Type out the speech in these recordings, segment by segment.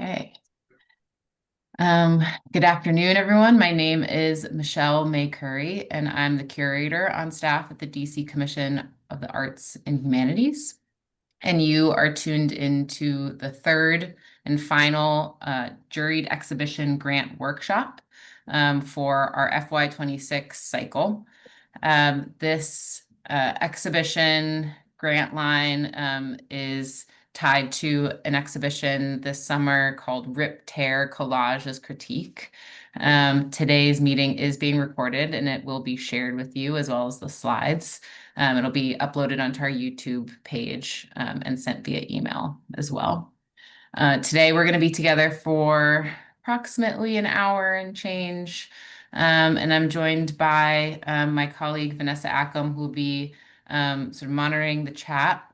Okay. Good afternoon, everyone. My name is Michelle May Curry, and I'm the curator on staff at the DC Commission of the Arts and Humanities. And you are tuned into the third and final juried exhibition grant workshop for our FY26 cycle. This exhibition grant line is tied to an exhibition this summer called Rip Tear Collage as Critique. Today's meeting is being recorded and it will be shared with you as well as the slides. It'll be uploaded onto our YouTube page and sent via email as well. Today we're going to be together for approximately an hour and change. And I'm joined by my colleague Vanessa Ackham, who will be sort of monitoring the chat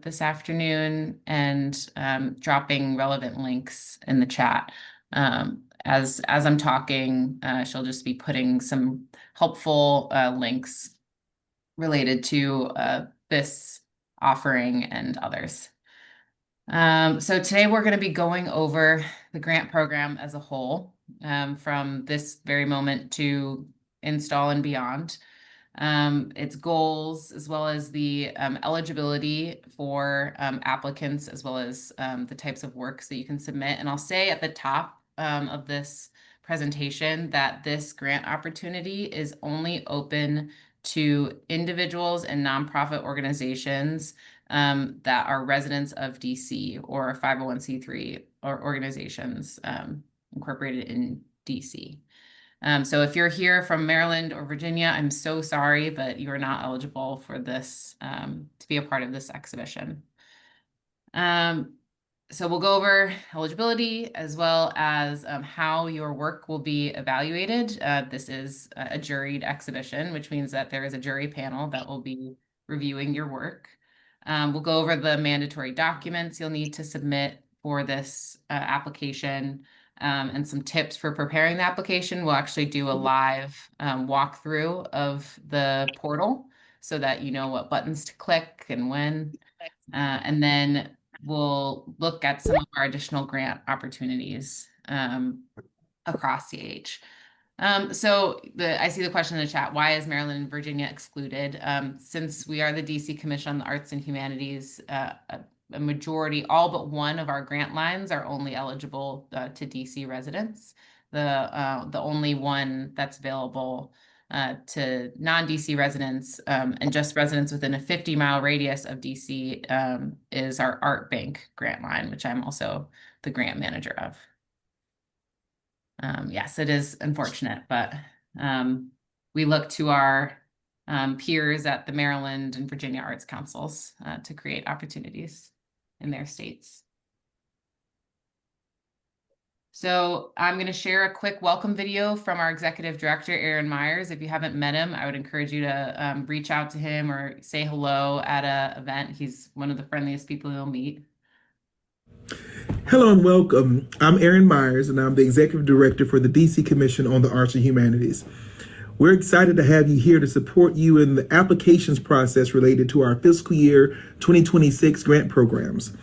this afternoon and dropping relevant links in the chat. As I'm talking, she'll just be putting some helpful links related to this offering and others. So today we're going to be going over the grant program as a whole, from this very moment to install and beyond. Its goals, as well as the eligibility for applicants, as well as the types of works that you can submit. And I'll say at the top of this presentation that this grant opportunity is only open to individuals and nonprofit organizations that are residents of DC or 501c3 or organizations incorporated in DC. So if you're here from Maryland or Virginia, I'm so sorry, but you are not eligible for this to be a part of this exhibition. So we'll go over eligibility as well as how your work will be evaluated. This is a juried exhibition, which means that there is a jury panel that will be reviewing your work. We'll go over the mandatory documents you'll need to submit for this application and some tips for preparing the application. We'll actually do a live walkthrough of the portal so that you know what buttons to click and when. And then we'll look at some of our additional grant opportunities across CH. So I see the question in the chat, why is Maryland and Virginia excluded? Since we are the DC Commission on the Arts and Humanities, a majority, all but one of our grant lines are only eligible to DC residents. The only one that's available to non-DC residents and just residents within a 50-mile radius of DC is our Art Bank grant line, which I'm also the grant manager of. Yes, it is unfortunate, but we look to our peers at the Maryland and Virginia Arts Councils to create opportunities in their states. So I'm going to share a quick welcome video from our executive director, Aaron Myers. If you haven't met him, I would encourage you to reach out to him or say hello at an event. He's one of the friendliest people you'll meet. Hello and welcome. I'm Aaron Myers, and I'm the Executive Director for the DC Commission on the Arts and Humanities. We're excited to have you here to support you in the applications process related to our fiscal year 2026 grant programs.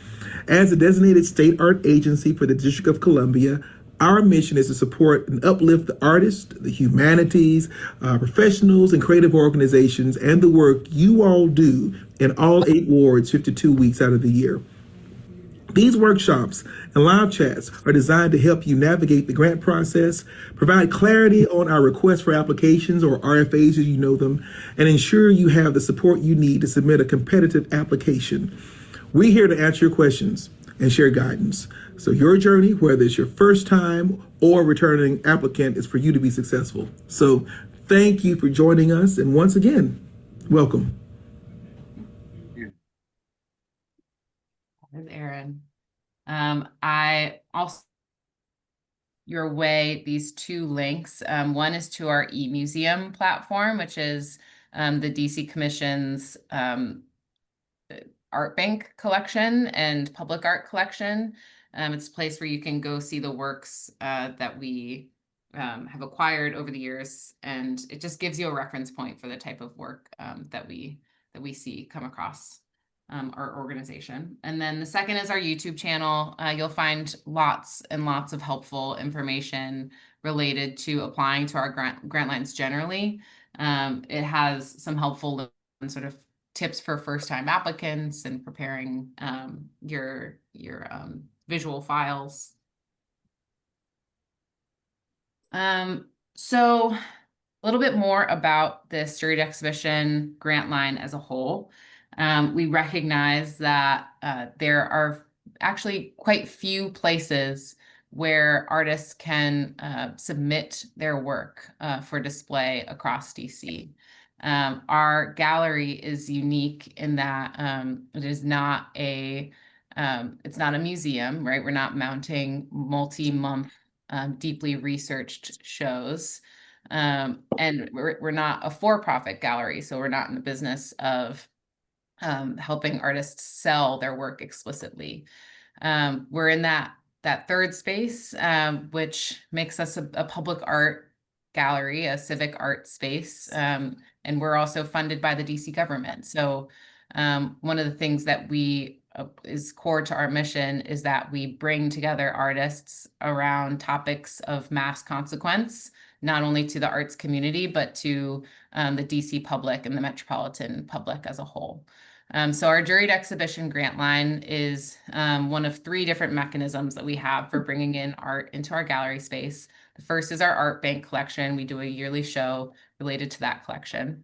As a designated state art agency for the District of Columbia, our mission is to support and uplift the artists, the humanities, professionals, and creative organizations, and the work you all do in all 8 wards 52 weeks out of the year. These workshops and live chats are designed to help you navigate the grant process, provide clarity on our requests for applications, or RFAs as you know them, and ensure you have the support you need to submit a competitive application. We're here to answer your questions and share guidance. So your journey, whether it's your first time or returning applicant, is for you to be successful. So thank you for joining us. And once again, welcome. There's Aaron. I also your way these 2 links. One is to our eMuseum platform, which is the DC Commission's Art Bank collection and public art collection. It's a place where you can go see the works that we have acquired over the years, and it just gives you a reference point for the type of work that we see come across art organization. And then the second is our YouTube channel. You'll find lots and lots of helpful information related to applying to our grant lines generally. It has some helpful sort of tips for first-time applicants and preparing your visual files. So a little bit more about this juried exhibition grant line as a whole. We recognize that there are actually quite few places where artists can submit their work for display across DC. Our gallery is unique in that it is not it's not a museum, right? We're not mounting multi-month deeply researched shows. And we're not a for-profit gallery, so we're not in the business of helping artists sell their work explicitly. We're in that third space, which makes us a public art gallery, a civic art space, and we're also funded by the DC government. So one of the things that is core to our mission is that we bring together artists around topics of mass consequence, not only to the arts community, but to the DC public and the metropolitan public as a whole. So our juried exhibition grant line is one of 3 different mechanisms that we have for bringing in art into our gallery space. The first is our art bank collection. We do a yearly show related to that collection.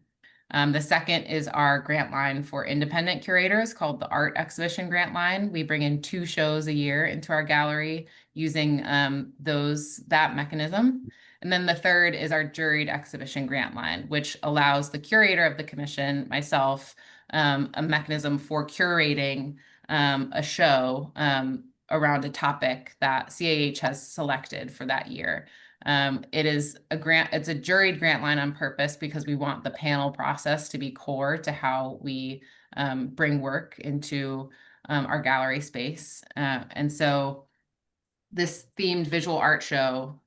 The second is our grant line for independent curators called the Art Exhibition Grant Line. We bring in 2 shows a year into our gallery using that mechanism. And then the third is our juried exhibition grant line, which allows the curator of the commission, myself, a mechanism for curating a show around a topic that CAH has selected for that year. It's a juried grant line on purpose because we want the panel process to be core to how we bring work into our gallery space. And so this themed visual art show,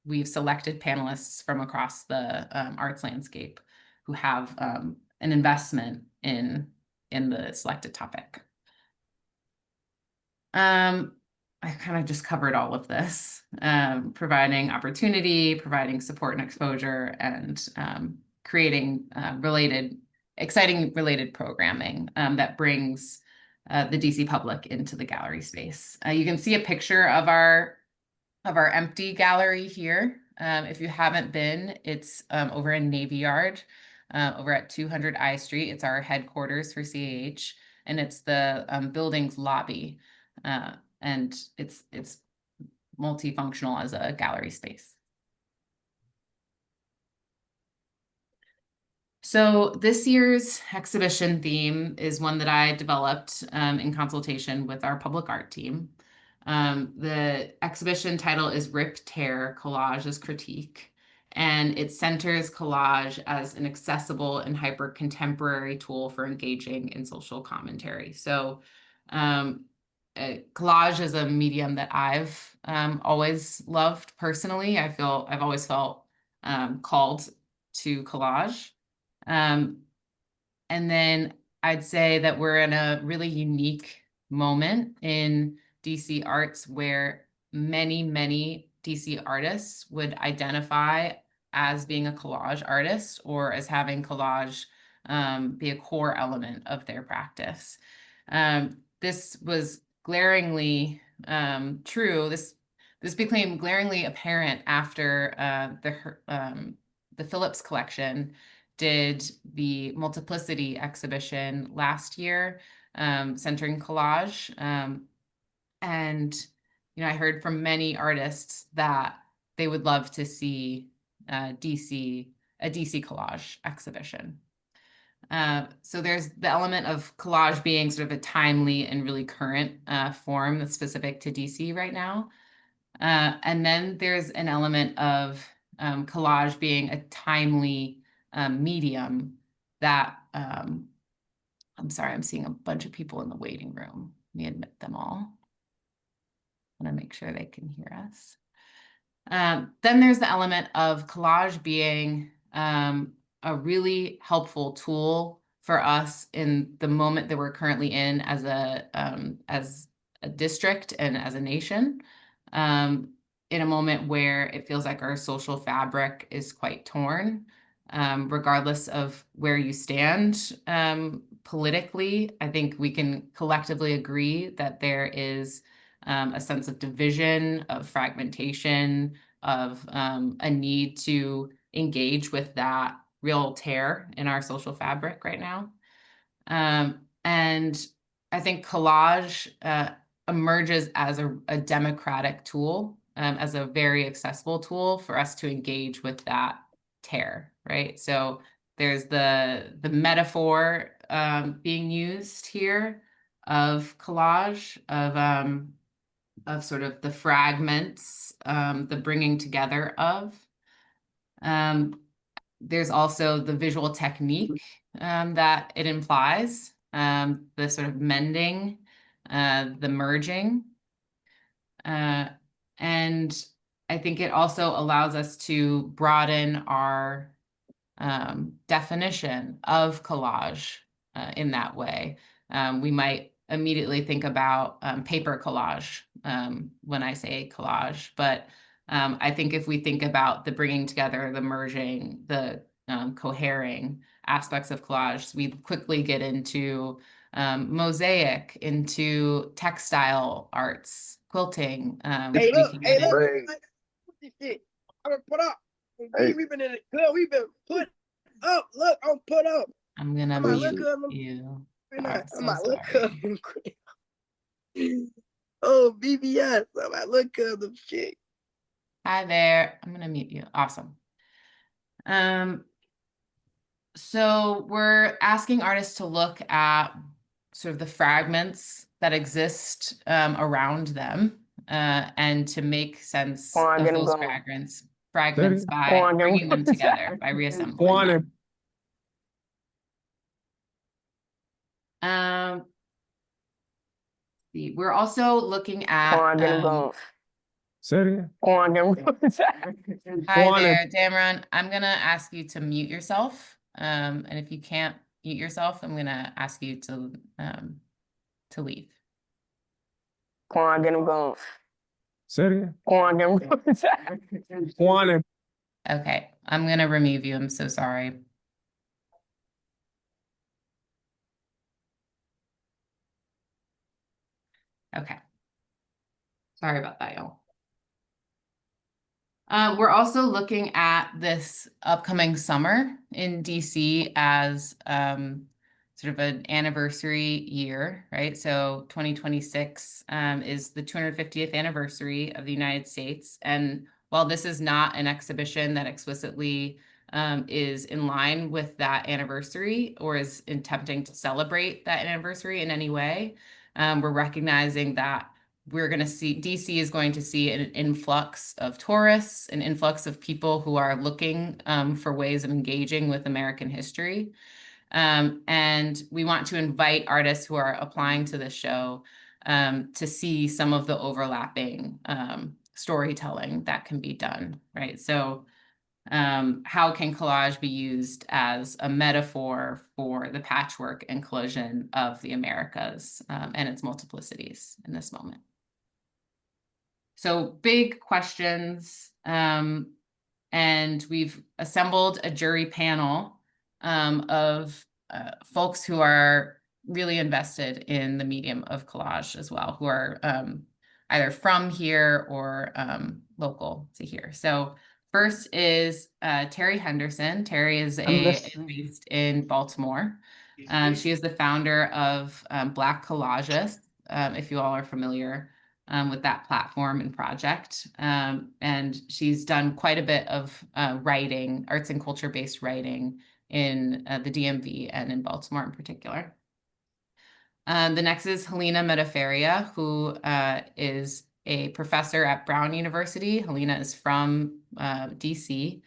we've selected panelists from across the arts landscape who have an investment in the selected topic. I kind of just covered all of this, providing opportunity, providing support and exposure, and creating exciting related programming that brings the DC public into the gallery space. You can see a picture of our empty gallery here. If you haven't been, it's over in Navy Yard, over at 200 I Street. It's our headquarters for CAH, and it's the building's lobby. And it's multifunctional as a gallery space. So this year's exhibition theme is one that I developed in consultation with our public art team. The exhibition title is Rip Tear, Collage as Critique, and it centers collage as an accessible and hyper-contemporary tool for engaging in social commentary. So collage is a medium that I've always loved personally. I've always felt called to collage. And then I'd say that we're in a really unique moment in DC arts where many DC artists would identify as being a collage artist or as having collage be a core element of their practice. This was glaringly true. This became glaringly apparent after the Phillips collection did the Multiplicity exhibition last year, centering collage. And I heard from many artists that they would love to see a DC collage exhibition. So there's the element of collage being sort of a timely and really current form that's specific to DC right now. And then there's an element of collage being a timely medium that, I'm sorry, I'm seeing a bunch of people in the waiting room. Let me admit them all. I want to make sure they can hear us. Then there's the element of collage being a really helpful tool for us in the moment that we're currently in as a district and as a nation, in a moment where it feels like our social fabric is quite torn, regardless of where you stand politically. I think we can collectively agree that there is a sense of division, of fragmentation, of a need to engage with that real tear in our social fabric right now. And I think collage emerges as a democratic tool, as a very accessible tool for us to engage with that tear, right? So there's the metaphor being used here of collage, of sort of the fragments, the bringing together of. There's also the visual technique that it implies, the sort of mending, the merging. And I think it also allows us to broaden our definition of collage in that way. We might immediately think about paper collage when I say collage, but I think if we think about the bringing together, the merging, the cohering aspects of collage, we quickly get into mosaic, into textile arts, quilting. Hey, We look, can hey, get look. in. This shit. I'm gonna put up. We've been in the club. We've been put up. Look, I'm put up. I'm gonna mute you. I'm so sorry. Oh, BBS. I'm at look up the shit. Hi there. I'm gonna mute you. Awesome. So we're asking artists to look at sort of the fragments that exist around them, and to make sense of those fragments by bringing them together, by reassembling them. We're also looking at hi there, Damron. I'm gonna ask you to mute yourself. And if you can't mute yourself, I'm gonna ask you to leave. Okay, I'm gonna remove you. I'm so sorry. Okay. Sorry about that, y'all. We're also looking at this upcoming summer in DC as sort of an anniversary year, right? So 2026 is the 250th anniversary of the United States. And while this is not an exhibition that explicitly is in line with that anniversary or is attempting to celebrate that anniversary in any way, we're recognizing that we're going to see, DC is going to see an influx of tourists, an influx of people who are looking for ways of engaging with American history. And we want to invite artists who are applying to this show to see some of the overlapping storytelling that can be done, right? So how can collage be used as a metaphor for the patchwork and collision of the Americas and its multiplicities in this moment? So big questions, and we've assembled a jury panel of folks who are really invested in the medium of collage as well, who are either from here or local to here. So first is Terry Henderson. Terry is based in Baltimore. She is the founder of Black Collages, if you all are familiar with that platform and project. And she's done quite a bit of writing, arts and culture-based writing in the DMV and in Baltimore in particular. The next is Helena Metaferia, who is a professor at Brown University. Helena is from DC,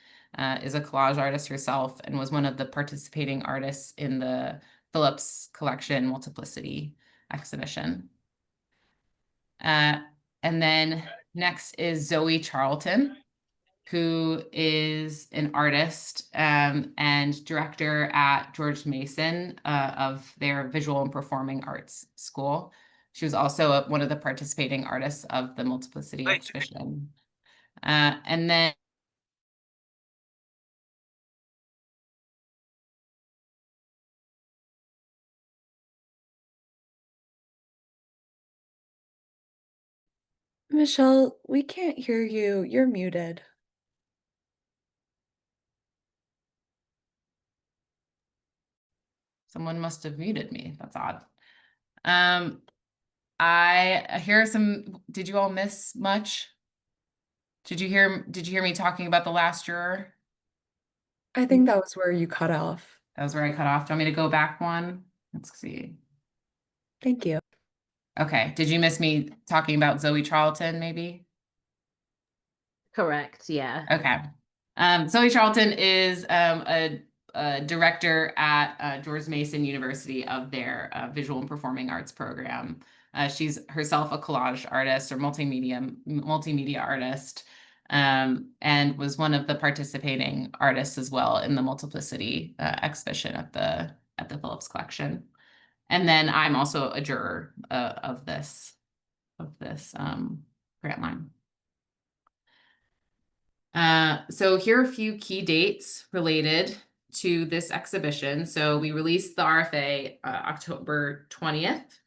is a collage artist herself, and was one of the participating artists in the Phillips Collection Multiplicity exhibition. And then next is Zoe Charlton, who is an artist and director at George Mason of their Visual and Performing Arts School. She was also one of the participating artists of the Multiplicity exhibition. And then Michelle, we can't hear you. You're muted. someone must have muted me. That's odd. I hear some. Did you all miss much? Did you hear me talking about the last juror? I think that was where you cut off. That was where I cut off. Do you want me to go back one? Let's see. Thank you. Okay. Did you miss me talking about Zoe Charlton, maybe? Correct. Yeah. Okay. Zoe Charlton is a director at George Mason University of their Visual and Performing Arts program. She's herself a collage artist or multimedia artist, and was one of the participating artists as well in the Multiplicity exhibition at the Phillips Collection. And then I'm also a juror of this grant line. So here are a few key dates related to this exhibition. So we released the RFA October 20th.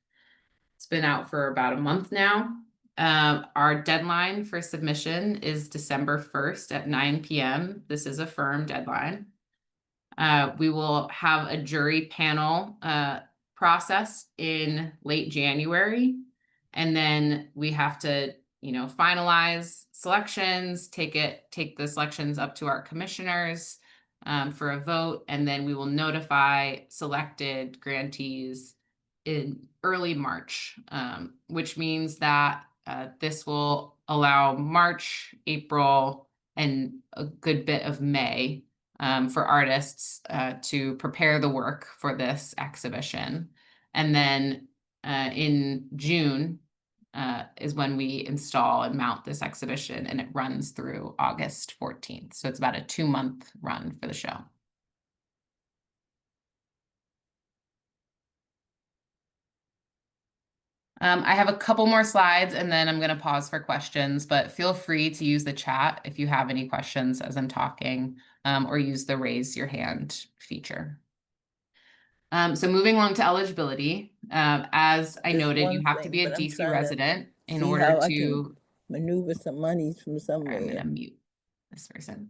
It's been out for about a month now. Our deadline for submission is December 1st at 9 p.m. This is a firm deadline. We will have a jury panel process in late January, and then we have to finalize selections, take the selections up to our commissioners for a vote, and then we will notify selected grantees in early March, which means that this will allow March, April, and a good bit of May for artists to prepare the work for this exhibition. And then in June is when we install and mount this exhibition, and it runs through August 14th. So it's about a 2-month run for the show. I have a couple more slides and then I'm going to pause for questions, but feel free to use the chat if you have any questions as I'm talking, or use the raise your hand feature. So moving along to eligibility, as I noted, you have to be a DC resident in order to maneuver some monies from somewhere. I'm going to mute this person.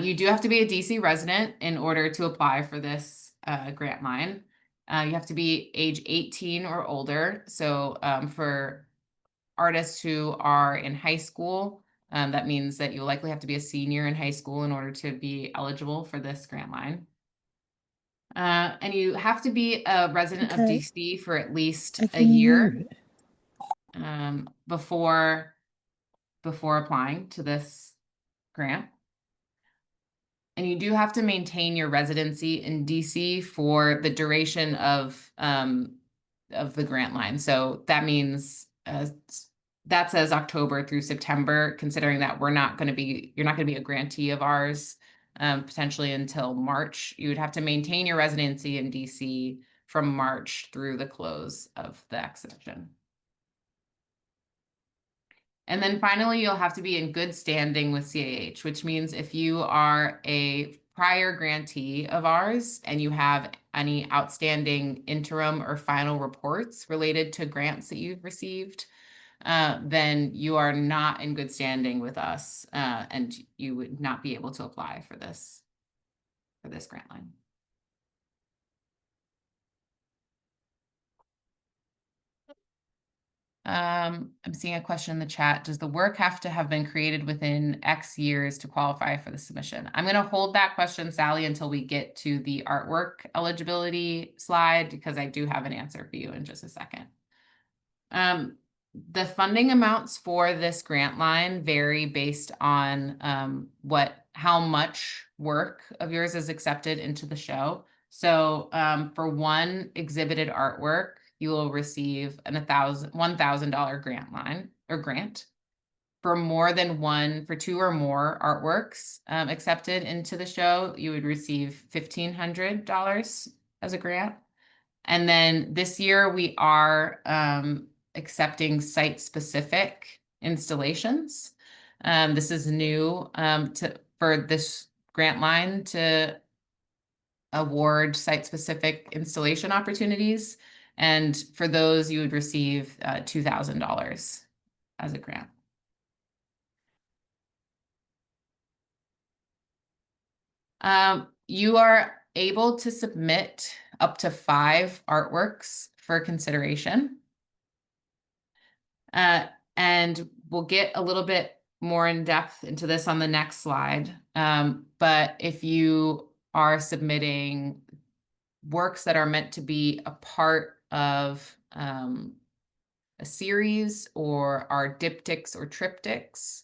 You do have to be a DC resident in order to apply for this grant line. You have to be age 18 or older. So for artists who are in high school, that means that you'll likely have to be a senior in high school in order to be eligible for this grant line. And you have to be a resident of DC for at least a year before applying to this grant. And you do have to maintain your residency in DC for the duration of the grant line. So that means that says October through September, considering that you're not going to be a grantee of ours potentially until March. You would have to maintain your residency in DC from March through the close of the exhibition. And then finally, you'll have to be in good standing with CAH, which means if you are a prior grantee of ours and you have any outstanding interim or final reports related to grants that you've received, then you are not in good standing with us, and you would not be able to apply for this grant line. I'm seeing a question in the chat. Does the work have to have been created within X years to qualify for the submission? I'm going to hold that question, Sally, until we get to the artwork eligibility slide, because I do have an answer for you in just a second. The funding amounts for this grant line vary based on how much work of yours is accepted into the show. So for one exhibited artwork, you will receive $1,000 grant. for 2 or more artworks accepted into the show, you would receive $1,500 as a grant. And then this year we are accepting site-specific installations. This is new for this grant line to award site-specific installation opportunities. And for those, you would receive $2,000 as a grant. You are able to submit up to 5 artworks for consideration. And we'll get a little bit more in depth into this on the next slide. But if you are submitting works that are meant to be a part of a series or are diptychs or triptychs,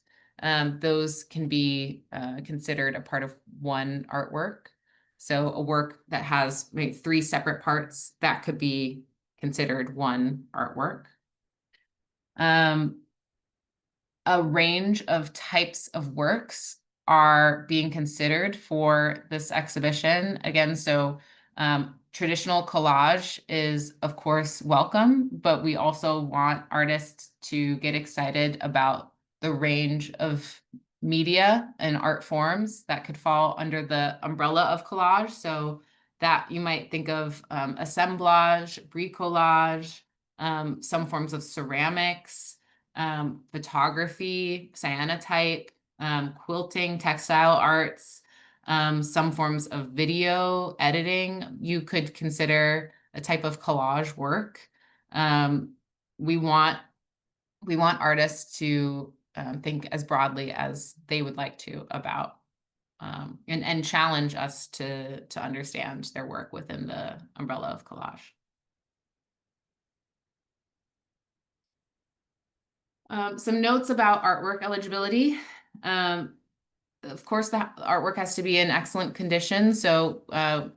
those can be considered a part of one artwork. So a work that has maybe 3 separate parts, that could be considered one artwork. A range of types of works are being considered for this exhibition. Again, so traditional collage is, of course, welcome, but we also want artists to get excited about the range of media and art forms that could fall under the umbrella of collage. So that you might think of assemblage, bricolage, some forms of ceramics, photography, cyanotype, quilting, textile arts, some forms of video editing. You could consider a type of collage work. We want artists to think as broadly as they would like to about and challenge us to understand their work within the umbrella of collage. Some notes about artwork eligibility. Of course, the artwork has to be in excellent condition, so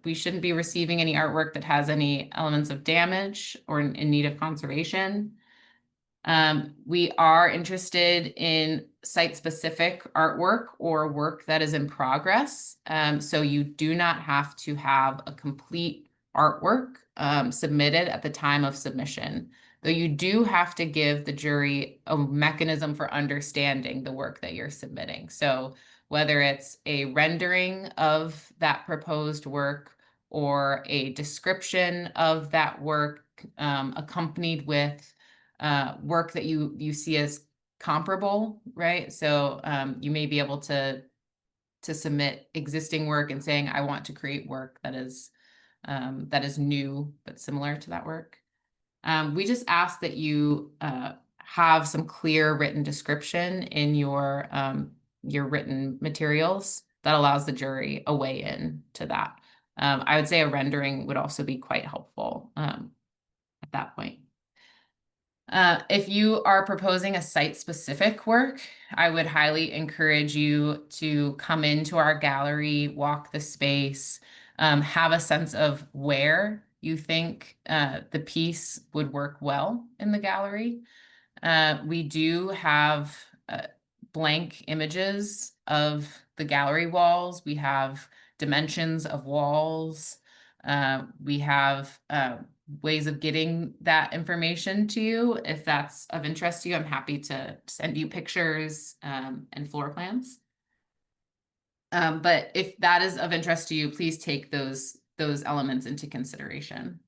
we shouldn't be receiving any artwork that has any elements of damage or in need of conservation. We are interested in site-specific artwork or work that is in progress. So you do not have to have a complete artwork submitted at the time of submission, though you do have to give the jury a mechanism for understanding the work that you're submitting. So whether it's a rendering of that proposed work or a description of that work accompanied with work that you see as comparable, right? So you may be able to submit existing work and saying, I want to create work that is new but similar to that work. We just ask that you have some clear written description in your written materials that allows the jury a way in to that. I would say a rendering would also be quite helpful at that point. If you are proposing a site-specific work, I would highly encourage you to come into our gallery, walk the space, have a sense of where you think the piece would work well in the gallery. We do have blank images of the gallery walls. We have dimensions of walls. We have ways of getting that information to you. If that's of interest to you, I'm happy to send you pictures and floor plans. But if that is of interest to you, please take those elements into consideration.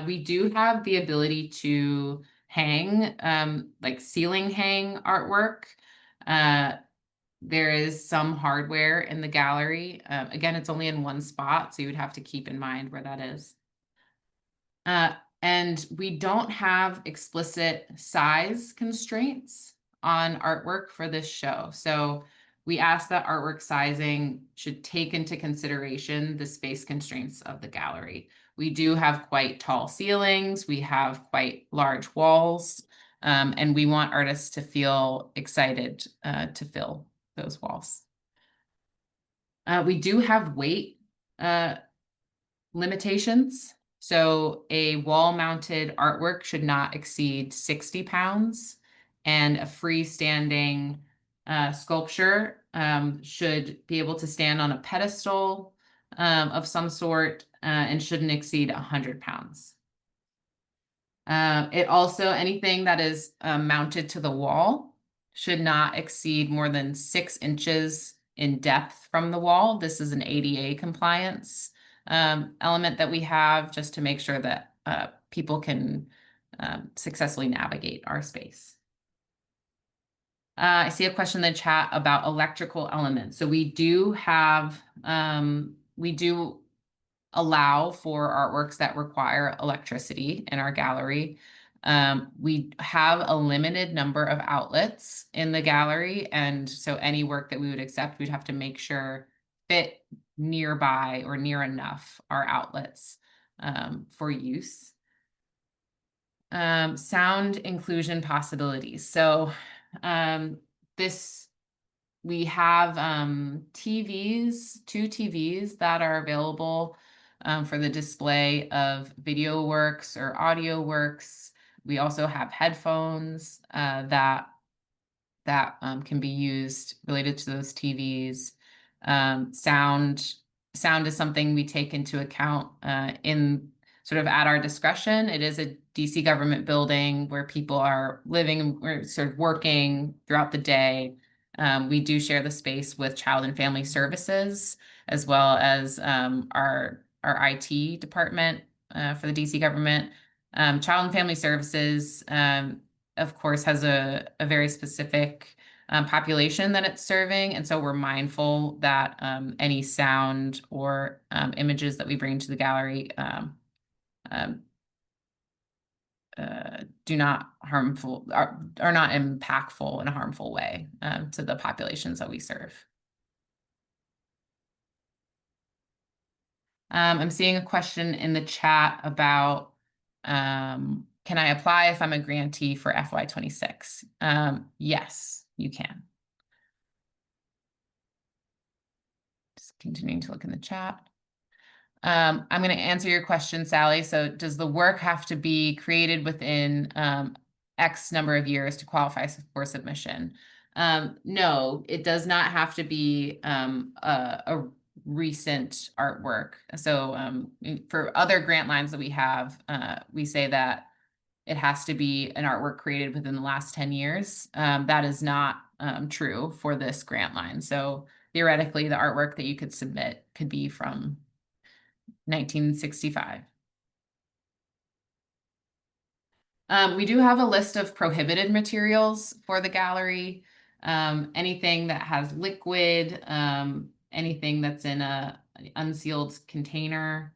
We do have the ability to hang, like ceiling hang artwork. There is some hardware in the gallery. Again, it's only in one spot, so you would have to keep in mind where that is. And we don't have explicit size constraints on artwork for this show. So we ask that artwork sizing should take into consideration the space constraints of the gallery. We do have quite tall ceilings. We have quite large walls. And we want artists to feel excited to fill those walls. We do have weight limitations. So a wall-mounted artwork should not exceed 60 pounds, and a freestanding sculpture should be able to stand on a pedestal of some sort and shouldn't exceed 100 pounds. It also, anything that is mounted to the wall should not exceed more than 6 inches in depth from the wall. This is an ADA compliance element that we have just to make sure that people can successfully navigate our space. I see a question in the chat about electrical elements. So we do have, we do allow for artworks that require electricity in our gallery. We have a limited number of outlets in the gallery, and so any work that we would accept, we'd have to make sure fit nearby or near enough our outlets for use. Sound inclusion possibilities. So we have TVs, 2 TVs that are available for the display of video works or audio works. We also have headphones that can be used related to those TVs. Sound is something we take into account in sort of at our discretion. It is a DC government building where people are living or sort of working throughout the day. We do share the space with Child and Family Services, as well as our IT department for the DC government. Child and Family Services, of course, has a very specific population that it's serving. And so we're mindful that any sound or images that we bring to the gallery do not are not impactful in a harmful way to the populations that we serve. I'm seeing a question in the chat about can I apply if I'm a grantee for FY26? Yes, you can. Just continuing to look in the chat. I'm going to answer your question, Sally. So does the work have to be created within X number of years to qualify for submission? No, it does not have to be a recent artwork. So for other grant lines that we have, we say that it has to be an artwork created within the last 10 years. That is not true for this grant line. So theoretically, the artwork that you could submit could be from 1965. We do have a list of prohibited materials for the gallery. Anything that has liquid, anything that's in an unsealed container.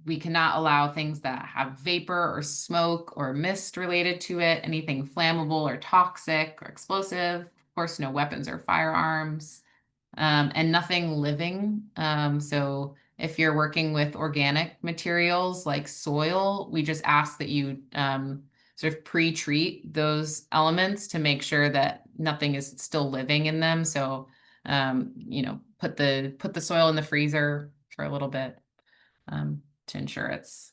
We cannot allow things that have vapor or smoke or mist related to it, anything flammable or toxic or explosive. Of course, no weapons or firearms. And nothing living. So if you're working with organic materials like soil, we just ask that you sort of pre-treat those elements to make sure that nothing is still living in them. So you know, put the soil in the freezer for a little bit to ensure it's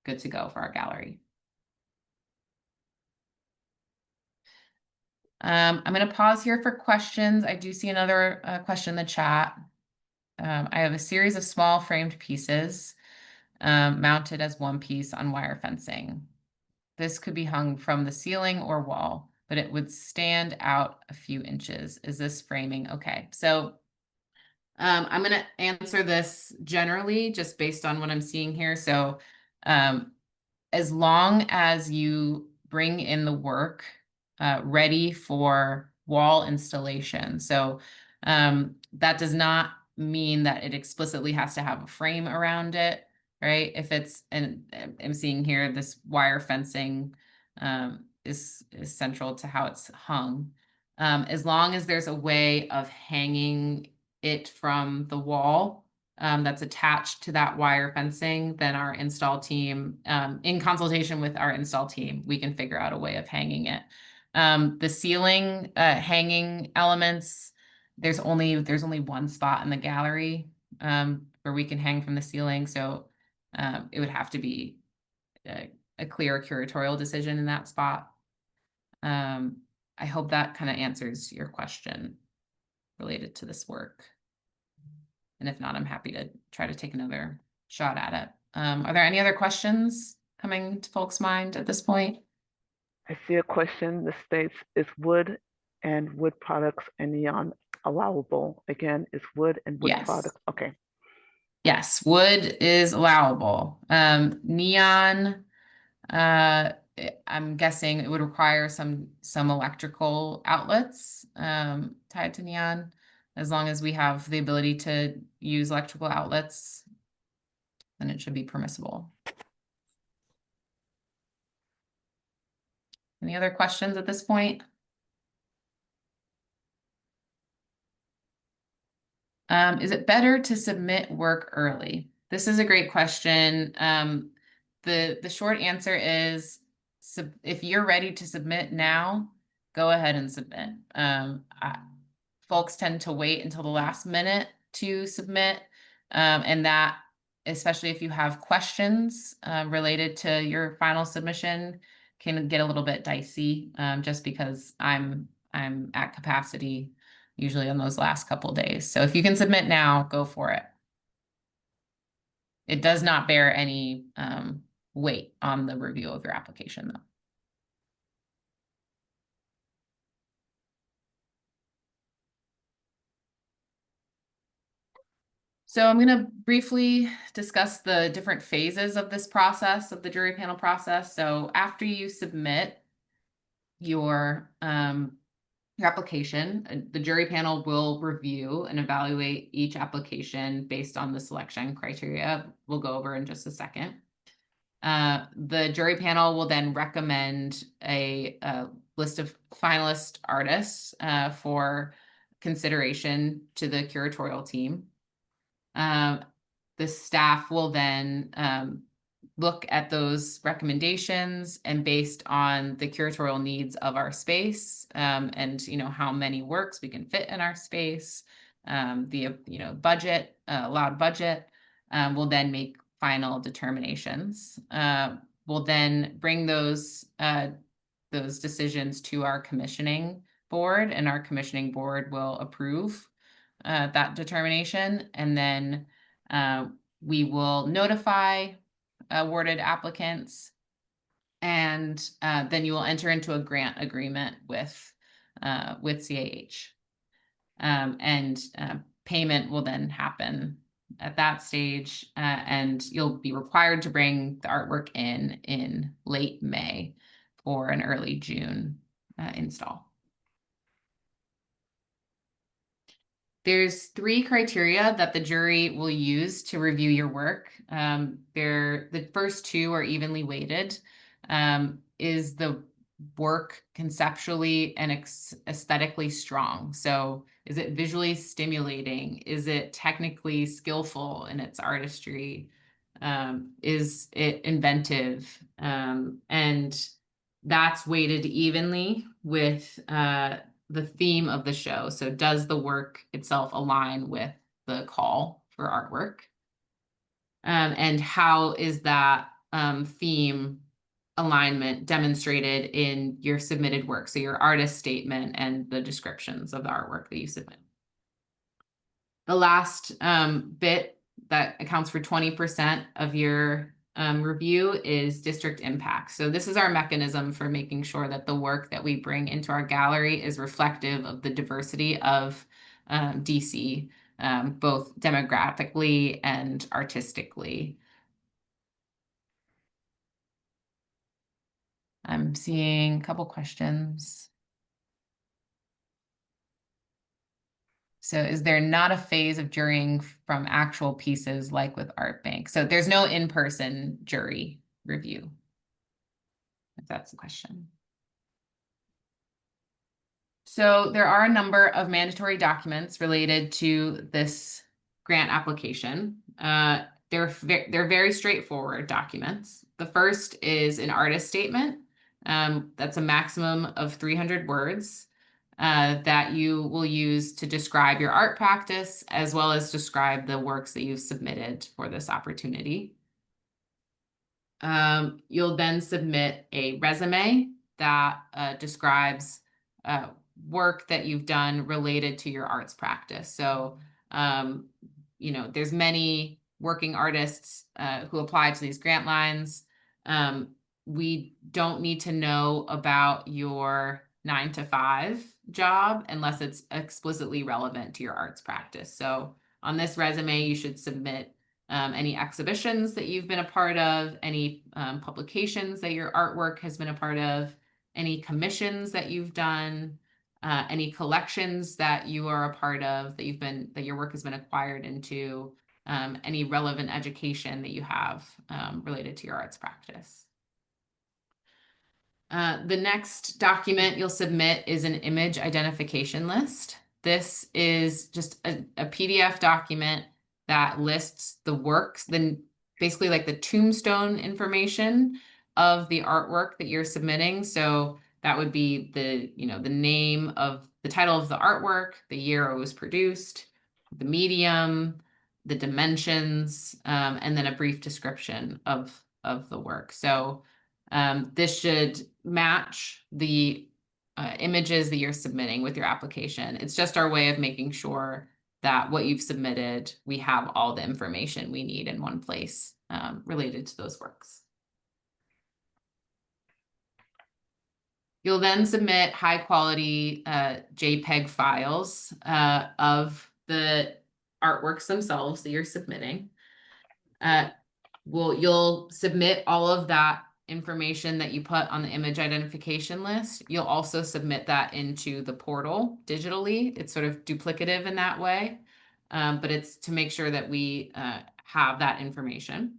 good to go for our gallery. I'm going to pause here for questions. I do see another question in the chat. I have a series of small framed pieces mounted as one piece on wire fencing. This could be hung from the ceiling or wall, but it would stand out a few inches. Is this framing okay? So I'm going to answer this generally just based on what I'm seeing here. So as long as you bring in the work ready for wall installation. So that does not mean that it explicitly has to have a frame around it, right? If it's, and I'm seeing here, this wire fencing is central to how it's hung. As long as there's a way of hanging it from the wall that's attached to that wire fencing, then our install team, in consultation with our install team, we can figure out a way of hanging it. The ceiling hanging elements, there's only one spot in the gallery where we can hang from the ceiling. So it would have to be a clear curatorial decision in that spot. I hope that kind of answers your question related to this work. And if not, I'm happy to try to take another shot at it. Are there any other questions coming to folks' mind at this point? I see a question that states, is wood and wood products and neon allowable? Again, is wood and wood Yes. products? Okay. Yes, wood is allowable. Neon, I'm guessing it would require some electrical outlets tied to neon. As long as we have the ability to use electrical outlets, then it should be permissible. Any other questions at this point? Is it better to submit work early? This is a great question. The short answer is, if you're ready to submit now, go ahead and submit. Folks tend to wait until the last minute to submit, and that, especially if you have questions related to your final submission, can get a little bit dicey, just because I'm at capacity usually on those last couple days. So if you can submit now, go for it. It does not bear any weight on the review of your application, though. So I'm going to briefly discuss the different phases of this process, of the jury panel process. So after you submit your application, the jury panel will review and evaluate each application based on the selection criteria we'll go over in just a second. The jury panel will then recommend a list of finalist artists for consideration to the curatorial team. The staff will then look at those recommendations, and based on the curatorial needs of our space, and how many works we can fit in our space, the budget, allowed budget, we'll then make final determinations. We'll then bring those decisions to our commissioning board, and our commissioning board will approve that determination, and then we will notify awarded applicants, and then you will enter into a grant agreement with CAH, and payment will then happen at that stage, and you'll be required to bring the artwork in late May for an early June install. There's 3 criteria that the jury will use to review your work. The first 2 are evenly weighted. Is the work conceptually and aesthetically strong? So is it visually stimulating? Is it technically skillful in its artistry? Is it inventive? And that's weighted evenly with the theme of the show. So does the work itself align with the call for artwork? And how is that theme alignment demonstrated in your submitted work? So your artist statement and the descriptions of the artwork that you submit. The last bit that accounts for 20% of your review is district impact. So this is our mechanism for making sure that the work that we bring into our gallery is reflective of the diversity of DC, both demographically and artistically. I'm seeing a couple questions. So is there not a phase of jurying from actual pieces like with Art Bank? So there's no in-person jury review, if that's the question. So there are a number of mandatory documents related to this grant application. They're very straightforward documents. The first is an artist statement. That's a maximum of 300 words. That you will use to describe your art practice, as well as describe the works that you've submitted for this opportunity. You'll then submit a resume that describes work that you've done related to your arts practice. So, there's many working artists who apply to these grant lines. We don't need to know about your 9 to 5 job unless it's explicitly relevant to your arts practice. So on this resume, you should submit any exhibitions that you've been a part of, any publications that your artwork has been a part of, any commissions that you've done, any collections that you are a part of that your work has been acquired into, any relevant education that you have related to your arts practice. The next document you'll submit is an image identification list. This is just a PDF document that lists the works, then basically like the tombstone information of the artwork that you're submitting. So that would be the name of the title of the artwork, the year it was produced, the medium, the dimensions, and then a brief description of the work. So this should match the images that you're submitting with your application. It's just our way of making sure that what you've submitted, we have all the information we need in one place related to those works. You'll then submit high quality JPEG files of the artworks themselves that you're submitting. You'll submit all of that information that you put on the image identification list. You'll also submit that into the portal digitally. It's sort of duplicative in that way, but it's to make sure that we have that information.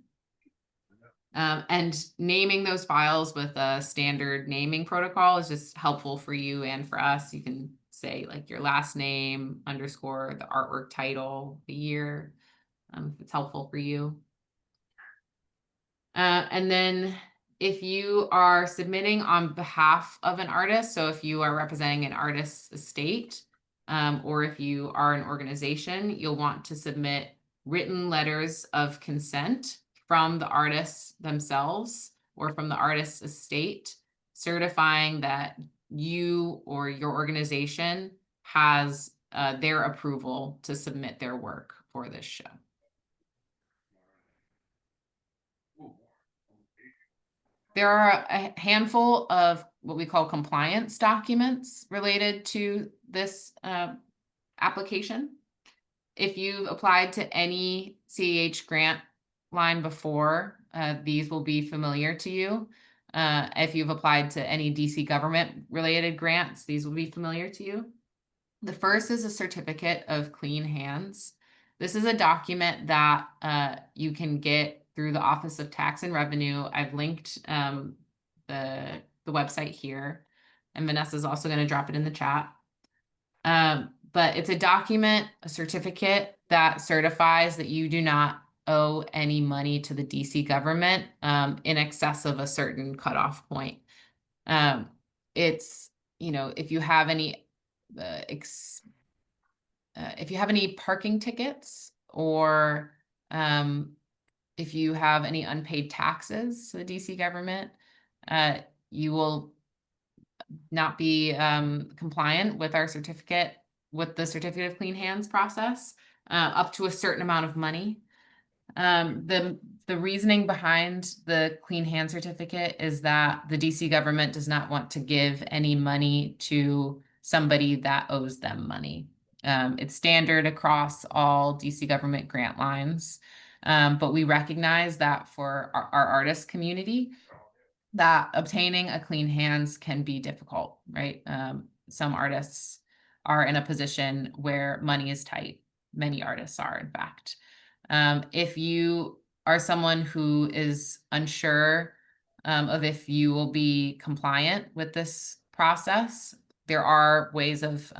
And naming those files with a standard naming protocol is just helpful for you and for us. You can say like your last name, underscore, the artwork title, the year, if it's helpful for you. And then if you are submitting on behalf of an artist, so if you are representing an artist's estate, or if you are an organization, you'll want to submit written letters of consent from the artists themselves or from the artist's estate, certifying that you or your organization has their approval to submit their work for this show. There are a handful of what we call compliance documents related to this application. If you've applied to any CAH grant line before, these will be familiar to you. If you've applied to any DC government related grants, these will be familiar to you. The first is a certificate of clean hands. This is a document that you can get through the Office of Tax and Revenue. I've linked the website here, and Vanessa's also going to drop it in the chat. But it's a document, a certificate that certifies that you do not owe any money to the DC government in excess of a certain cutoff point. It's, if you have any parking tickets, or if you have any unpaid taxes to the DC government, you will not be compliant with our certificate, with the certificate of clean hands process, up to a certain amount of money. The reasoning behind the clean hand certificate is that the DC government does not want to give any money to somebody that owes them money. It's standard across all DC government grant lines, but we recognize that for our artist community, that obtaining a clean hands can be difficult, right? Some artists are in a position where money is tight. Many artists are, in fact. If you are someone who is unsure of if you will be compliant with this process, there are ways of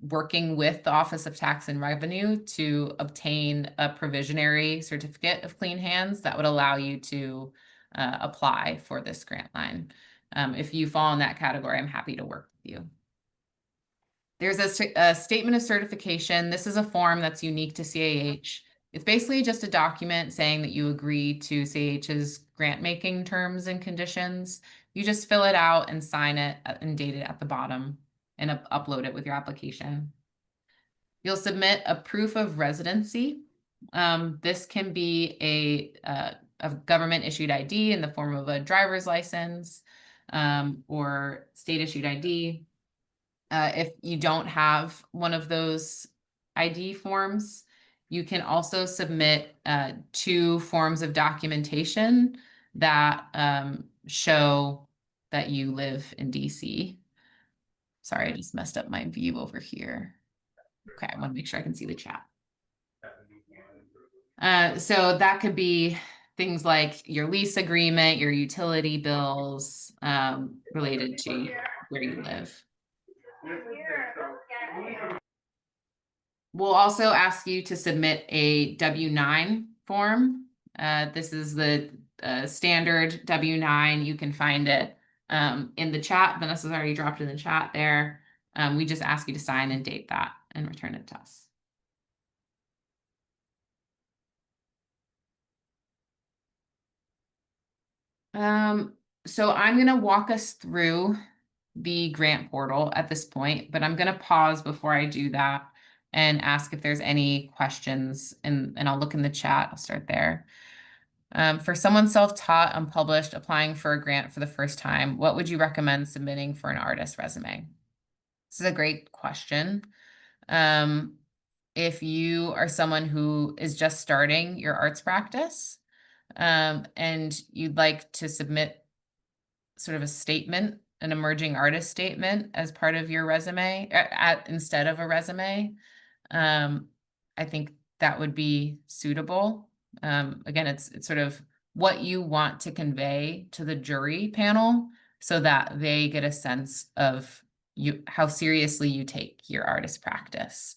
working with the Office of Tax and Revenue to obtain a provisionary certificate of clean hands that would allow you to apply for this grant line. If you fall in that category, I'm happy to work with you. There's a statement of certification. This is a form that's unique to CAH. It's basically just a document saying that you agree to CAH's grant making terms and conditions. You just fill it out and sign it and date it at the bottom and upload it with your application. You'll submit a proof of residency. This can be a government issued ID in the form of a driver's license or state issued ID. If you don't have one of those ID forms, you can also submit 2 forms of documentation that show that you live in DC. Sorry, I just messed up my view over here. Okay, I want to make sure I can see the chat. So that could be things like your lease agreement, your utility bills related to where you live. We'll also ask you to submit a W-9 form. This is the standard W-9. You can find it in the chat. Vanessa's already dropped in the chat there. We just ask you to sign and date that and return it to us. So I'm going to walk us through the grant portal at this point, but I'm going to pause before I do that and ask if there's any questions, and I'll look in the chat. I'll start there. For someone self-taught, unpublished, applying for a grant for the first time, what would you recommend submitting for an artist resume? This is a great question. If you are someone who is just starting your arts practice, and you'd like to submit sort of a statement, an emerging artist statement as part of your resume instead of a resume, I think that would be suitable. Again, it's sort of what you want to convey to the jury panel so that they get a sense of how seriously you take your artist practice.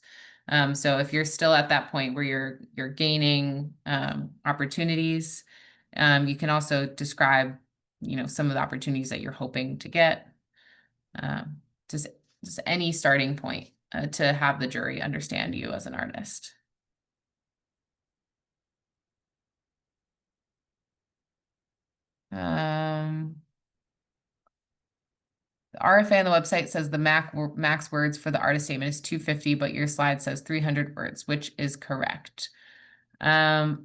So if you're still at that point where you're gaining opportunities, you can also describe, some of the opportunities that you're hoping to get. Just any starting point to have the jury understand you as an artist. The RFA on the website says the max words for the artist statement is 250, but your slide says 300 words, which is correct. I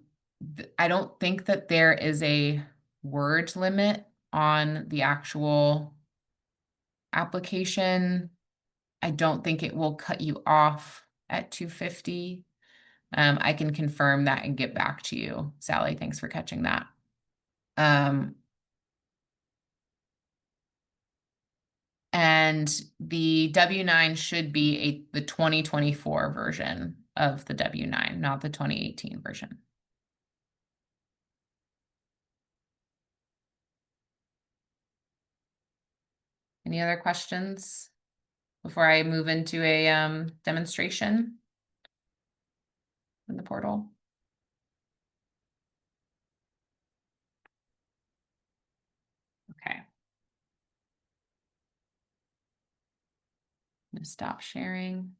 don't think that there is a word limit on the actual application. I don't think it will cut you off at 250. I can confirm that and get back to you. Sally, thanks for catching that. And the W-9 should be the 2024 version of the W-9, not the 2018 version. Any other questions before I move into a demonstration in the portal? Okay. I'm going to stop sharing.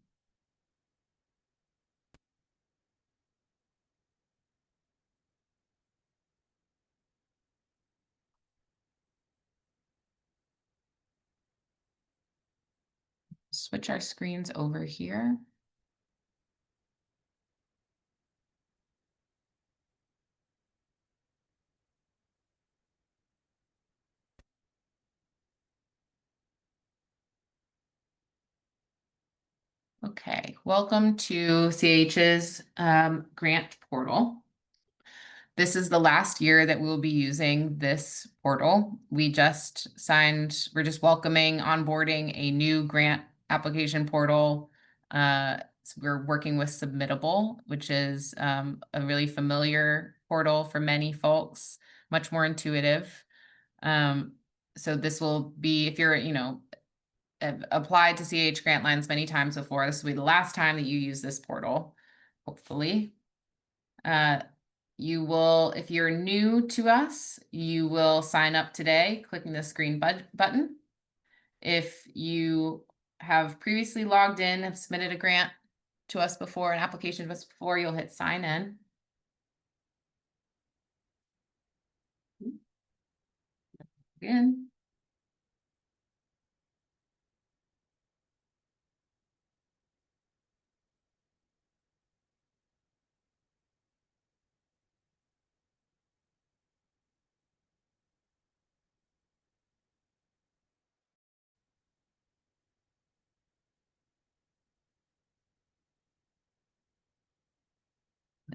Switch our screens over here. Okay, welcome to CH's grant portal. This is the last year that we'll be using this portal. We're just welcoming, onboarding a new grant application portal. So we're working with Submittable, which is a really familiar portal for many folks, much more intuitive. So this will be, if you're, have applied to CH grant lines many times before, this will be the last time that you use this portal, hopefully. You will, if you're new to us, you will sign up today, clicking this green button. If you have previously logged in, have submitted a grant to us before, an application to us before, you'll hit sign in. in.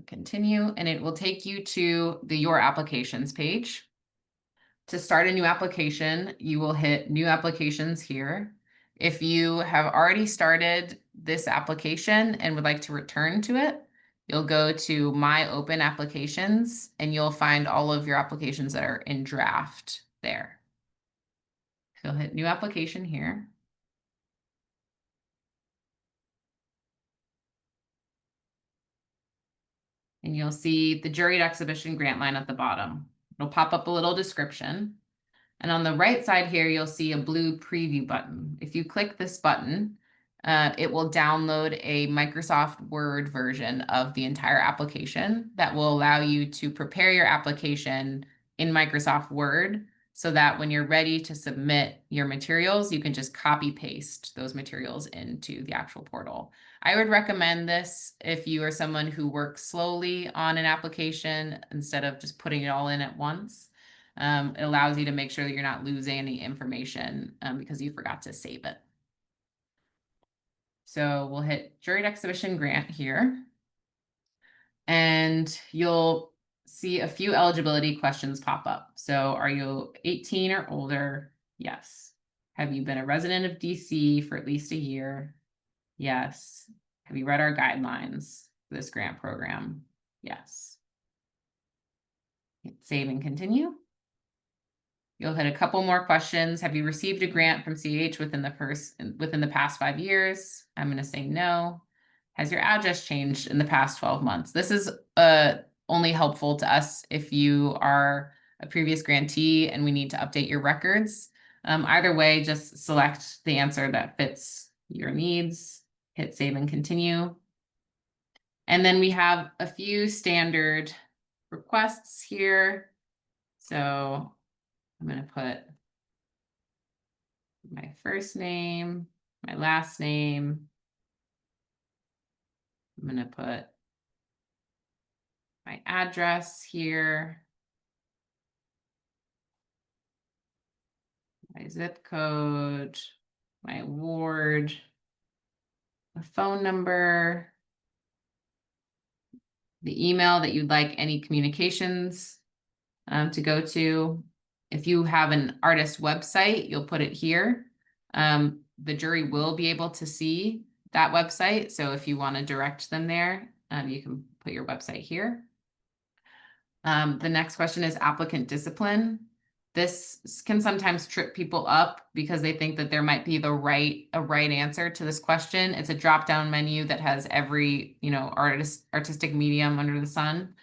Continue, and it will take you to the Your Applications page. To start a new application, you will hit New Applications here. If you have already started this application and would like to return to it, you'll go to My Open Applications, and you'll find all of your applications that are in draft there. So you'll hit New Application here. And you'll see the Juried Exhibition grant line at the bottom. It'll pop up a little description. And on the right side here, you'll see a blue preview button. If you click this button, it will download a Microsoft Word version of the entire application that will allow you to prepare your application in Microsoft Word so that when you're ready to submit your materials, you can just copy paste those materials into the actual portal. I would recommend this if you are someone who works slowly on an application instead of just putting it all in at once. It allows you to make sure that you're not losing any information because you forgot to save it. So we'll hit Juried Exhibition Grant here. And you'll see a few eligibility questions pop up. So are you 18 or older? Yes. Have you been a resident of DC for at least a year? Yes. Have you read our guidelines for this grant program? Yes. Hit save and continue. You'll hit a couple more questions. Have you received a grant from CH within the past 5 years? I'm going to say no. Has your address changed in the past 12 months? This is only helpful to us if you are a previous grantee and we need to update your records. Either way, just select the answer that fits your needs, hit save and continue. And then we have a few standard requests here. So I'm going to put my first name, my last name. I'm going to put my address here, my zip code, my award, a phone number, the email that you'd like any communications to go to. If you have an artist website, you'll put it here. The jury will be able to see that website. So if you want to direct them there, you can put your website here. The next question is applicant discipline. This can sometimes trip people up because they think that there might be a right answer to this question. It's a drop-down menu that has every, artistic medium under the sun.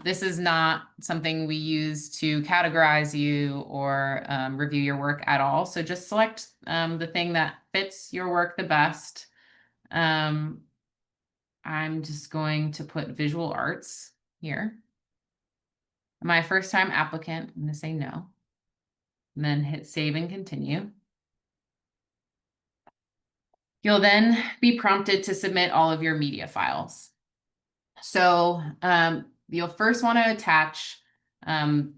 This is not something we use to categorize you or review your work at all. So just select the thing that fits your work the best. I'm just going to put visual arts here. My first time applicant, I'm going to say no. And then hit save and continue. You'll then be prompted to submit all of your media files. So you'll first want to attach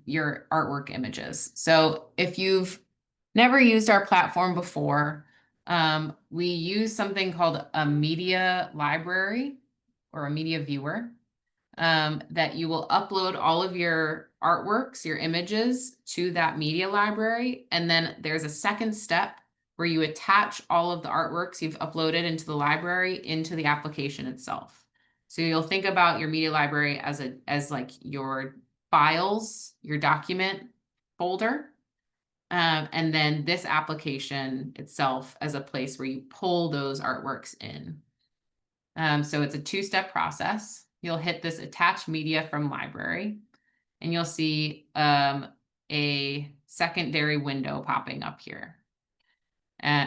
your artwork images. So if you've never used our platform before, we use something called a media library or a media viewer that you will upload all of your artworks, your images to that media library. And then there's a second step where you attach all of the artworks you've uploaded into the library into the application itself. So you'll think about your media library as like your files, your document folder, and then this application itself as a place where you pull those artworks in. So it's a two-step process. You'll hit this attach media from library, and you'll see a secondary window popping up here.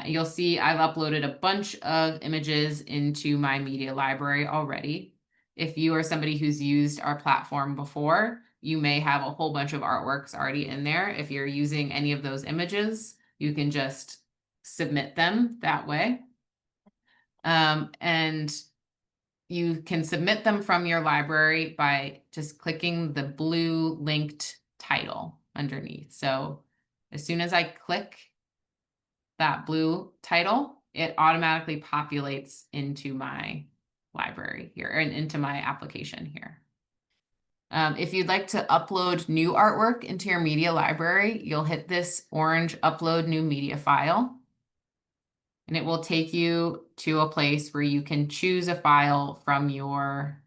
You'll see I've uploaded a bunch of images into my media library already. If you are somebody who's used our platform before, you may have a whole bunch of artworks already in there. If you're using any of those images, you can just submit them that way. And you can submit them from your library by just clicking the blue linked title underneath. So as soon as I click that blue title, it automatically populates into my library here and into my application here. If you'd like to upload new artwork into your media library, you'll hit this orange upload new media file. And it will take you to a place where you can choose a file from your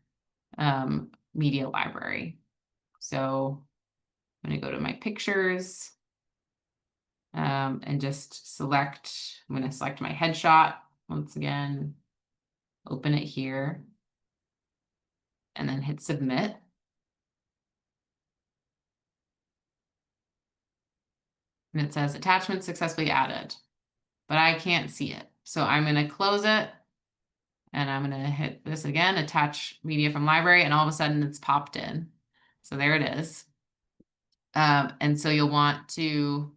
media library. So I'm going to go to my pictures and just select, I'm going to select my headshot once again, open it here, and then hit submit. And it says attachment successfully added, but I can't see it. So I'm going to close it and I'm going to hit this again, attach media from library, and all of a sudden it's popped in. So there it is. And so you'll want to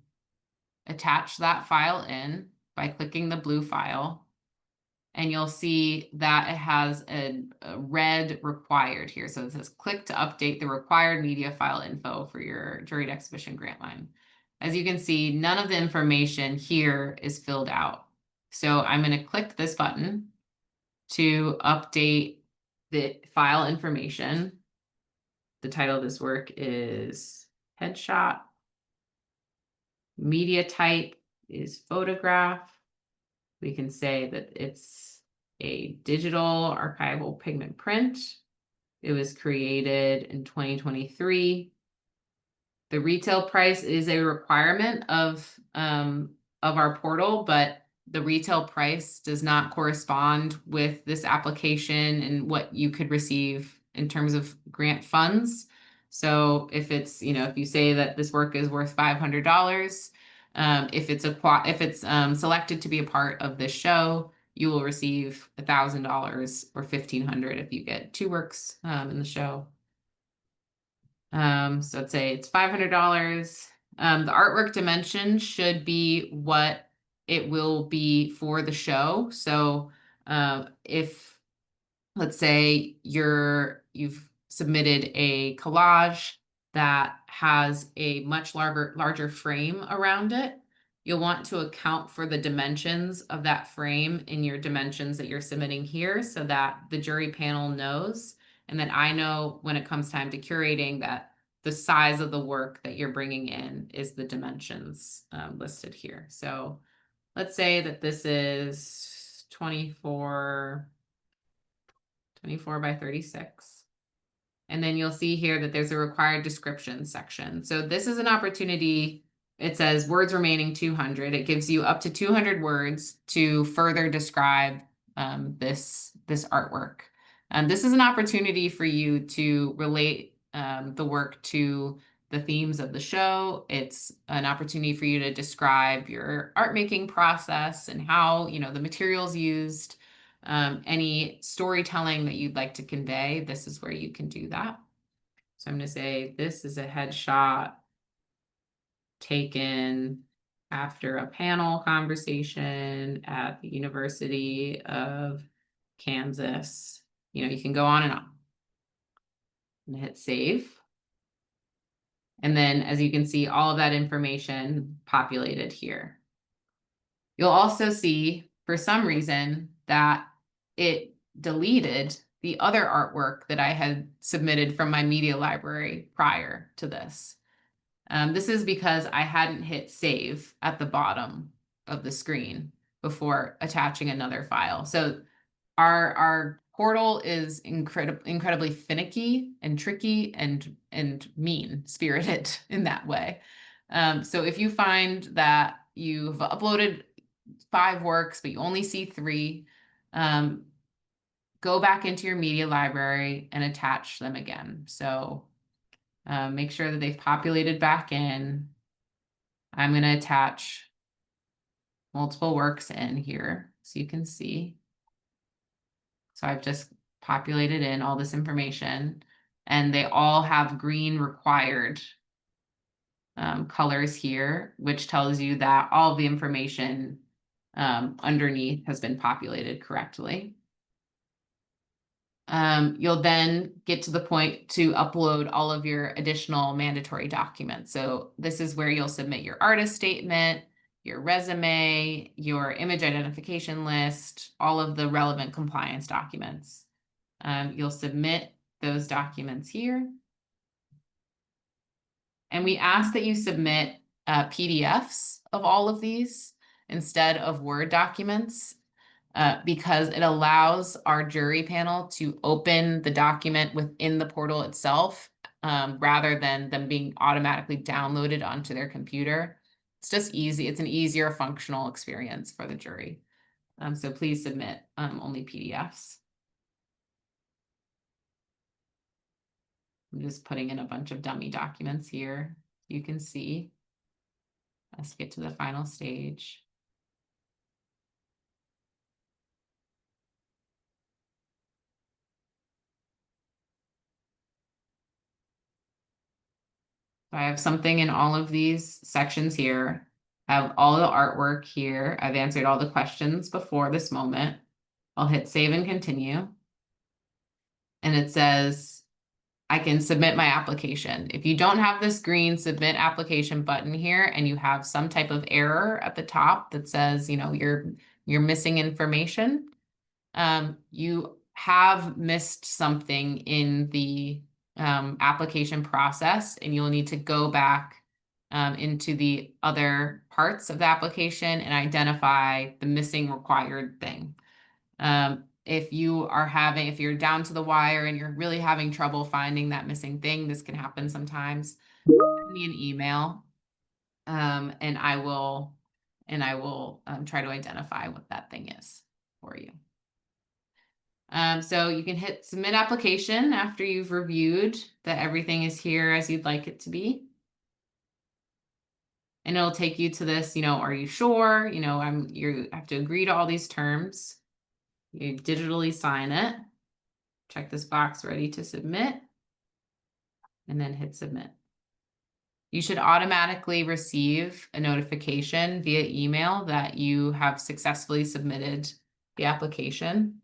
attach that file in by clicking the blue file. And you'll see that it has a red required here. So it says click to update the required media file info for your juried exhibition grant line. As you can see, none of the information here is filled out. So I'm going to click this button to update the file information. The title of this work is Headshot. Media type is photograph. We can say that it's a digital archival pigment print. It was created in 2023. The retail price is a requirement of our portal, but the retail price does not correspond with this application and what you could receive in terms of grant funds. So if it's, if you say that this work is worth $500, if it's selected to be a part of this show, you will receive $1,000 or $1,500 if you get 2 works in the show. So let's say it's $500. The artwork dimension should be what it will be for the show. So if, let's say you've submitted a collage that has a much larger frame around it, you'll want to account for the dimensions of that frame in your dimensions that you're submitting here so that the jury panel knows, and that I know when it comes time to curating that the size of the work that you're bringing in is the dimensions listed here. So let's say that this is 24 by 36. And then you'll see here that there's a required description section. So this is an opportunity. It says words remaining 200. It gives you up to 200 words to further describe this artwork. This is an opportunity for you to relate the work to the themes of the show. It's an opportunity for you to describe your art making process and how, the materials used, any storytelling that you'd like to convey. This is where you can do that. So I'm going to say this is a headshot taken after a panel conversation at the University of Kansas. You can go on and on. And hit save. And then, as you can see, all of that information populated here. You'll also see, for some reason, that it deleted the other artwork that I had submitted from my media library prior to this. This is because I hadn't hit save at the bottom of the screen before attaching another file. So our portal is incredibly finicky and tricky and mean-spirited in that way. So if you find that you've uploaded 5 works, but you only see 3, go back into your media library and attach them again. So make sure that they've populated back in. I'm going to attach multiple works in here so you can see. So I've just populated in all this information. and they all have green required colors here, which tells you that all of the information underneath has been populated correctly. You'll then get to the point to upload all of your additional mandatory documents. So this is where you'll submit your artist statement, your resume, your image identification list, all of the relevant compliance documents. You'll submit those documents here. And we ask that you submit PDFs of all of these instead of Word documents. Because it allows our jury panel to open the document within the portal itself, rather than them being automatically downloaded onto their computer. It's just easy. It's an easier functional experience for the jury. So please submit only PDFs. I'm just putting in a bunch of dummy documents here. You can see. Let's get to the final stage. So I have something in all of these sections here. I have all the artwork here. I've answered all the questions before this moment. I'll hit save and continue. And it says, I can submit my application. If you don't have this green submit application button here and you have some type of error at the top that says, you know, you're missing information, you have missed something in the application process, and you'll need to go back into the other parts of the application and identify the missing required thing. If you're down to the wire and you're really having trouble finding that missing thing, this can happen sometimes. Send me an email, and I will try to identify what that thing is for you. So you can hit submit application after you've reviewed that everything is here as you'd like it to be. And it'll take you to this, you know, are you sure? You know, you have to agree to all these terms. You digitally sign it. Check this box, ready to submit. And then hit submit. You should automatically receive a notification via email that you have successfully submitted the application.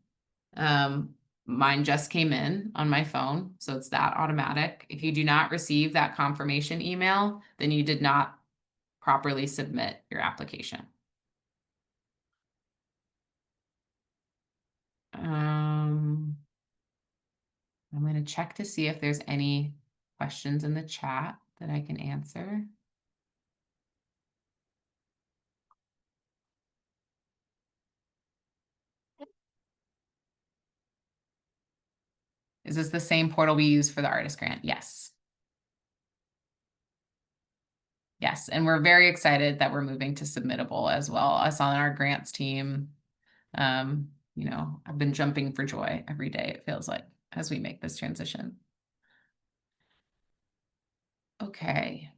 Mine just came in on my phone, so it's that automatic. If you do not receive that confirmation email, then you did not properly submit your application. I'm going to check to see if there's any questions in the chat that I can answer. Is this the same portal we use for the artist grant? Yes. Yes, and we're very excited that we're moving to Submittable as well. Us on our grants team, you know, I've been jumping for joy every day, it feels like, as we make this transition. Okay.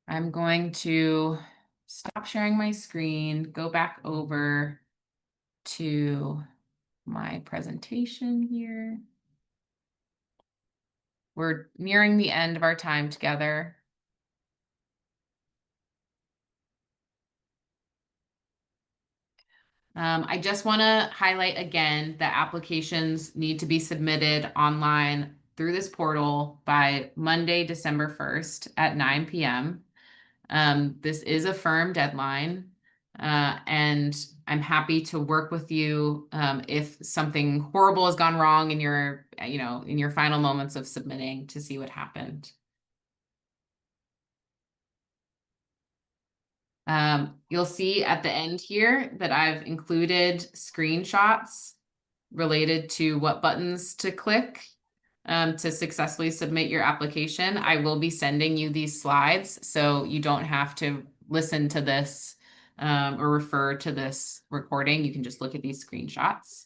I'm going to stop sharing my screen, go back over to my presentation here. We're nearing the end of our time together. I just want to highlight again that applications need to be submitted online through this portal by Monday, December 1st at 9 p.m. This is a firm deadline, and I'm happy to work with you if something horrible has gone wrong in your, in your final moments of submitting to see what happened. You'll see at the end here that I've included screenshots related to what buttons to click to successfully submit your application. I will be sending you these slides, so you don't have to listen to this or refer to this recording. You can just look at these screenshots.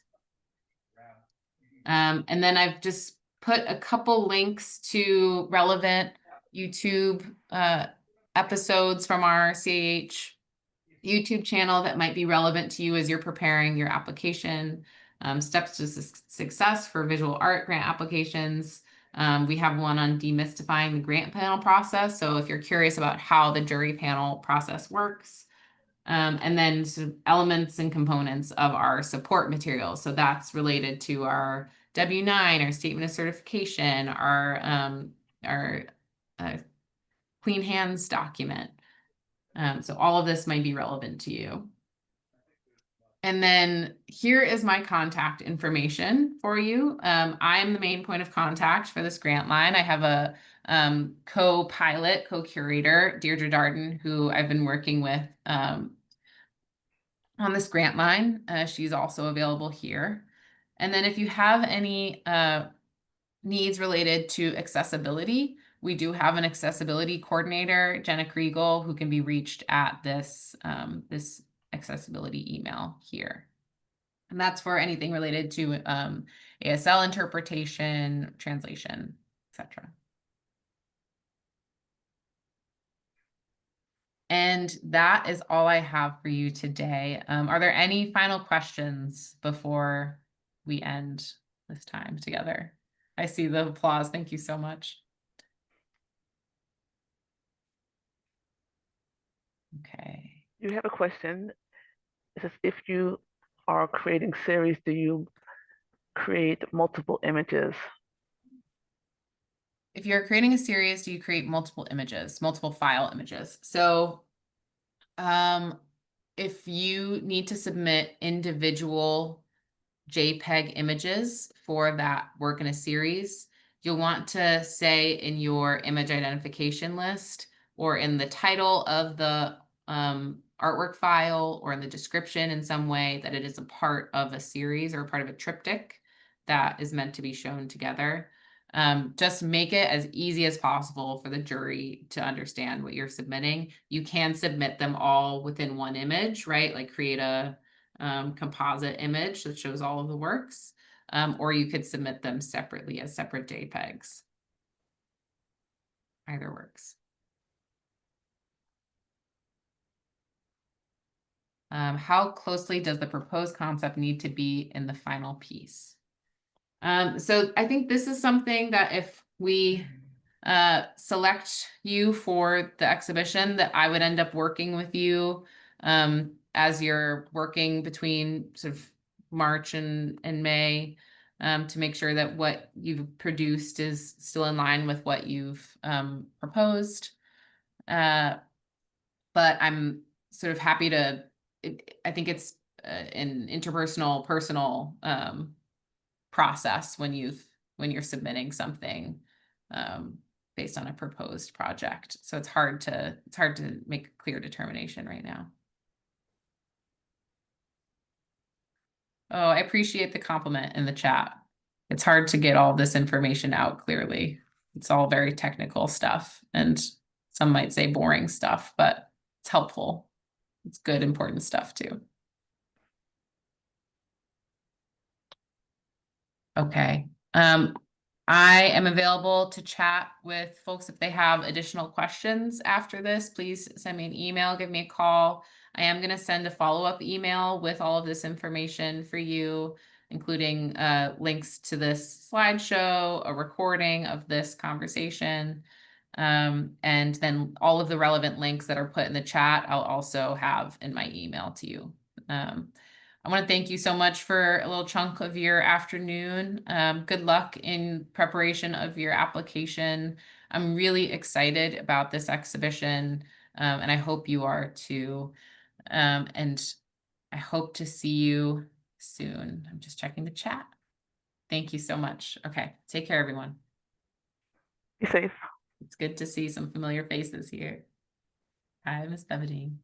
And then I've just put a couple links to relevant YouTube episodes from our CAH YouTube channel that might be relevant to you as you're preparing your application. Steps to success for visual art grant applications. We have one on demystifying the grant panel process. So if you're curious about how the jury panel process works, and then some elements and components of our support materials. So that's related to our W-9, our statement of certification, our Clean Hands document. So all of this might be relevant to you. And then here is my contact information for you. I am the main point of contact for this grant line. I have a co-pilot, co-curator, Deirdre Darden, who I've been working with on this grant line. She's also available here. And then if you have any needs related to accessibility, we do have an accessibility coordinator, Jenna Kriegel, who can be reached at this accessibility email here. And that's for anything related to ASL interpretation, translation, etc. And that is all I have for you today. Are there any final questions before we end this time together? I see the applause. Thank you so much. Okay. You have a question. It says, if you are creating series, do you create multiple images? If you're creating a series, do you create multiple images, multiple file images? So if you need to submit individual JPEG images for that work in a series, you'll want to say in your image identification list or in the title of the artwork file or in the description in some way that it is a part of a series or a part of a triptych that is meant to be shown together. Just make it as easy as possible for the jury to understand what you're submitting. You can submit them all within one image, right? Like create a composite image that shows all of the works, or you could submit them separately as separate JPEGs. Either works. How closely does the proposed concept need to be in the final piece? So I think this is something that if we select you for the exhibition, that I would end up working with you as you're working between sort of March and May to make sure that what you've produced is still in line with what you've proposed. But I'm sort of happy to, I think it's an interpersonal, personal process when you're submitting something based on a proposed project. So it's hard to make a clear determination right now. Oh, I appreciate the compliment in the chat. It's hard to get all this information out clearly. It's all very technical stuff, and some might say boring stuff, but it's helpful. It's good, important stuff too. Okay. I am available to chat with folks if they have additional questions after this. Please send me an email, give me a call. I am going to send a follow-up email with all of this information for you, including links to this slideshow, a recording of this conversation, and then all of the relevant links that are put in the chat, I'll also have in my email to you. I want to thank you so much for a little chunk of your afternoon. Good luck in preparation of your application. I'm really excited about this exhibition, and I hope you are too. And I hope to see you soon. I'm just checking the chat. Thank you so much. Okay, take care, everyone. Be safe. It's good to see some familiar faces here. Hi, Miss Bevadine.